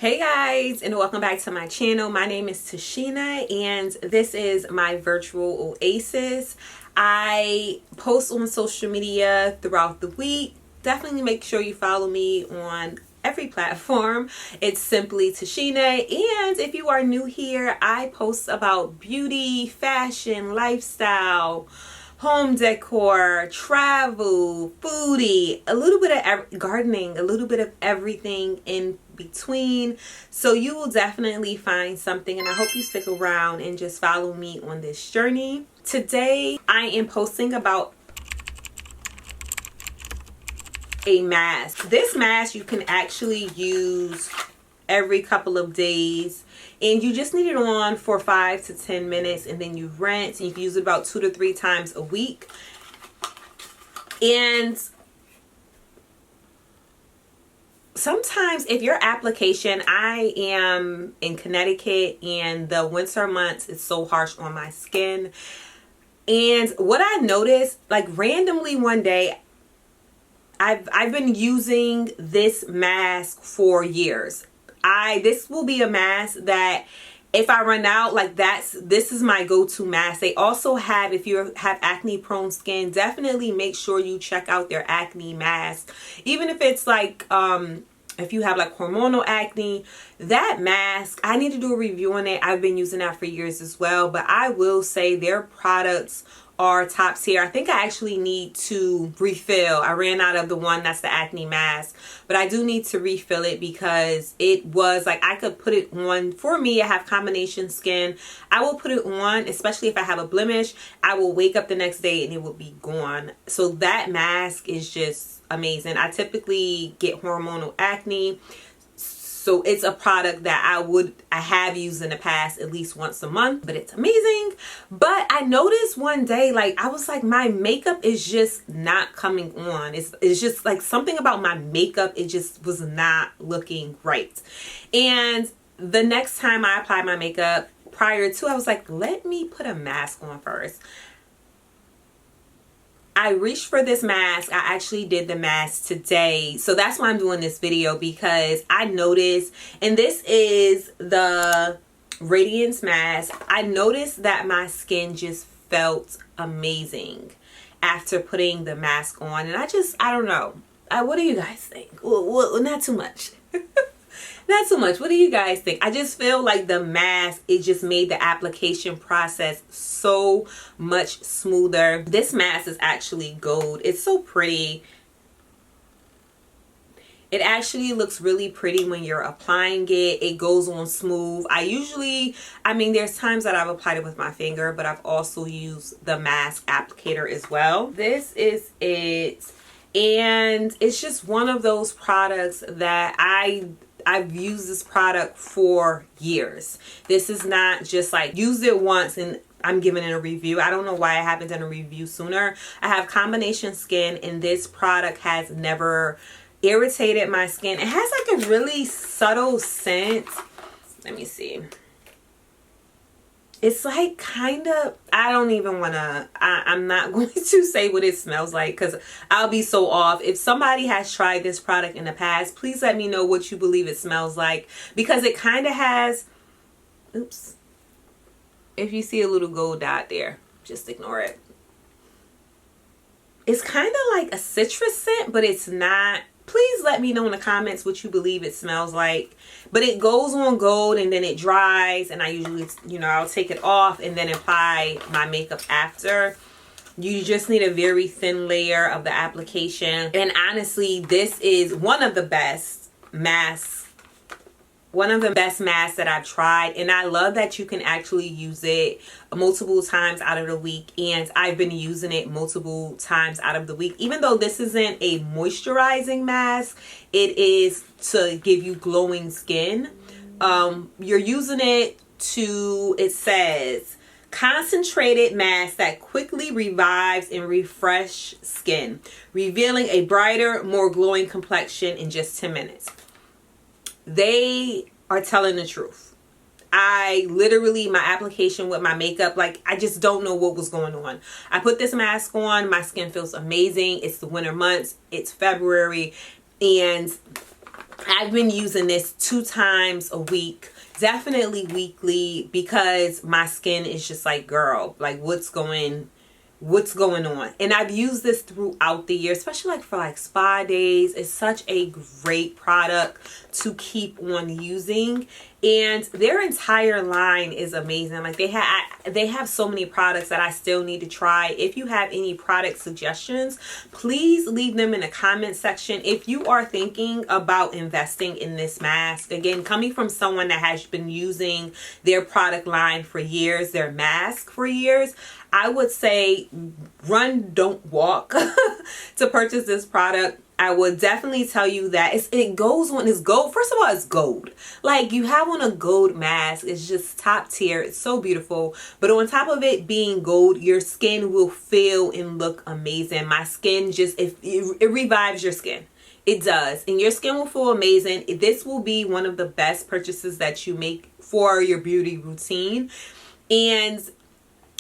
Hey guys, and welcome back to my channel. My name is Tashina and this is my virtual oasis. I post on social media throughout the week. Definitely make sure you follow me on every platform. It's simply Tashina, and if you are new here, I post about beauty, fashion, lifestyle, home decor, travel, foodie, a little bit of gardening, a little bit of everything in between. So you will definitely find something, and I hope you stick around and just follow me on this journey. Today I am posting about a mask. This mask you can actually use every couple of days, and you just need it on for 5 to 10 minutes, and then you rinse, and you can use it about 2 to 3 times a week. And sometimes if your application, I am in Connecticut and the winter months is so harsh on my skin, and what I noticed, like randomly one day, I've been using this mask for years. This will be a mask that if I run out, like this is my go-to mask. They also have, if you have acne prone skin, definitely make sure you check out their acne mask. Even if it's like if you have like hormonal acne, that mask, I need to do a review on it. I've been using that for years as well, but I will say their products are top tier. I think I actually need to refill. I ran out of the one that's the acne mask, but I do need to refill it because it was like I could put it on. For me, I have combination skin. I will put it on, especially if I have a blemish. I will wake up the next day and it will be gone. So that mask is just amazing. I typically get hormonal acne, so it's a product that I have used in the past at least once a month, but it's amazing. But I noticed one day, like I was like, my makeup is just not coming on. It's just like something about my makeup, it just was not looking right. And the next time I applied my makeup, prior to, I was like, let me put a mask on first. I reached for this mask. I actually did the mask today. So that's why I'm doing this video, because I noticed, and this is the Radiance Mask. I noticed that my skin just felt amazing after putting the mask on. And I don't know. What do you guys think? Well, not too much. Not so much. What do you guys think? I just feel like the mask, it just made the application process so much smoother. This mask is actually gold. It's so pretty. It actually looks really pretty when you're applying it. It goes on smooth. I mean, there's times that I've applied it with my finger, but I've also used the mask applicator as well. This is it. And it's just one of those products that I've used this product for years. This is not just like used it once and I'm giving it a review. I don't know why I haven't done a review sooner. I have combination skin, and this product has never irritated my skin. It has like a really subtle scent. Let me see. It's like kind of, I don't even want to, I'm not going to say what it smells like because I'll be so off. If somebody has tried this product in the past, please let me know what you believe it smells like, because it kind of has, oops, if you see a little gold dot there, just ignore it. It's kind of like a citrus scent, but it's not. Please let me know in the comments what you believe it smells like. But it goes on gold and then it dries, and I usually, I'll take it off and then apply my makeup after. You just need a very thin layer of the application. And honestly, this is one of the best masks. One of the best masks that I've tried, and I love that you can actually use it multiple times out of the week, and I've been using it multiple times out of the week. Even though this isn't a moisturizing mask, it is to give you glowing skin. You're using it to, it says, concentrated mask that quickly revives and refresh skin, revealing a brighter, more glowing complexion in just 10 minutes. They are telling the truth. I literally, my application with my makeup, like I just don't know what was going on. I put this mask on, my skin feels amazing. It's the winter months, it's February, and I've been using this 2 times a week, definitely weekly, because my skin is just like, girl, like what's going on. And I've used this throughout the year, especially like for like spa days. It's such a great product to keep on using, and their entire line is amazing. Like they have so many products that I still need to try. If you have any product suggestions, please leave them in the comment section. If you are thinking about investing in this mask, again, coming from someone that has been using their product line for years, their mask for years, I would say run, don't walk to purchase this product. I would definitely tell you that it goes on, it's gold. First of all, it's gold. Like, you have on a gold mask. It's just top tier. It's so beautiful. But on top of it being gold, your skin will feel and look amazing. My skin just, it revives your skin. It does. And your skin will feel amazing. This will be one of the best purchases that you make for your beauty routine. And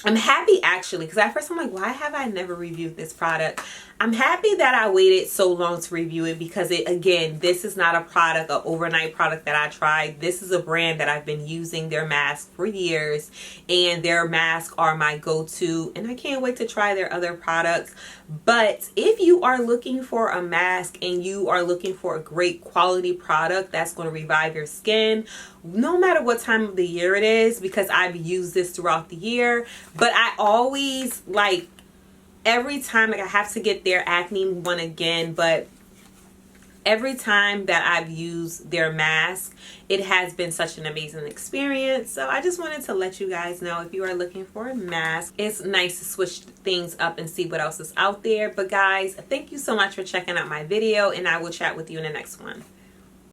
I'm happy actually, because at first I'm like, why have I never reviewed this product? I'm happy that I waited so long to review it, because again, this is not a product, an overnight product that I tried. This is a brand that I've been using their masks for years, and their masks are my go-to, and I can't wait to try their other products. But if you are looking for a mask and you are looking for a great quality product that's going to revive your skin, no matter what time of the year it is, because I've used this throughout the year, but I always like, every time, like I have to get their acne one again, but every time that I've used their mask, it has been such an amazing experience. So I just wanted to let you guys know, if you are looking for a mask, it's nice to switch things up and see what else is out there. But guys, thank you so much for checking out my video, and I will chat with you in the next one.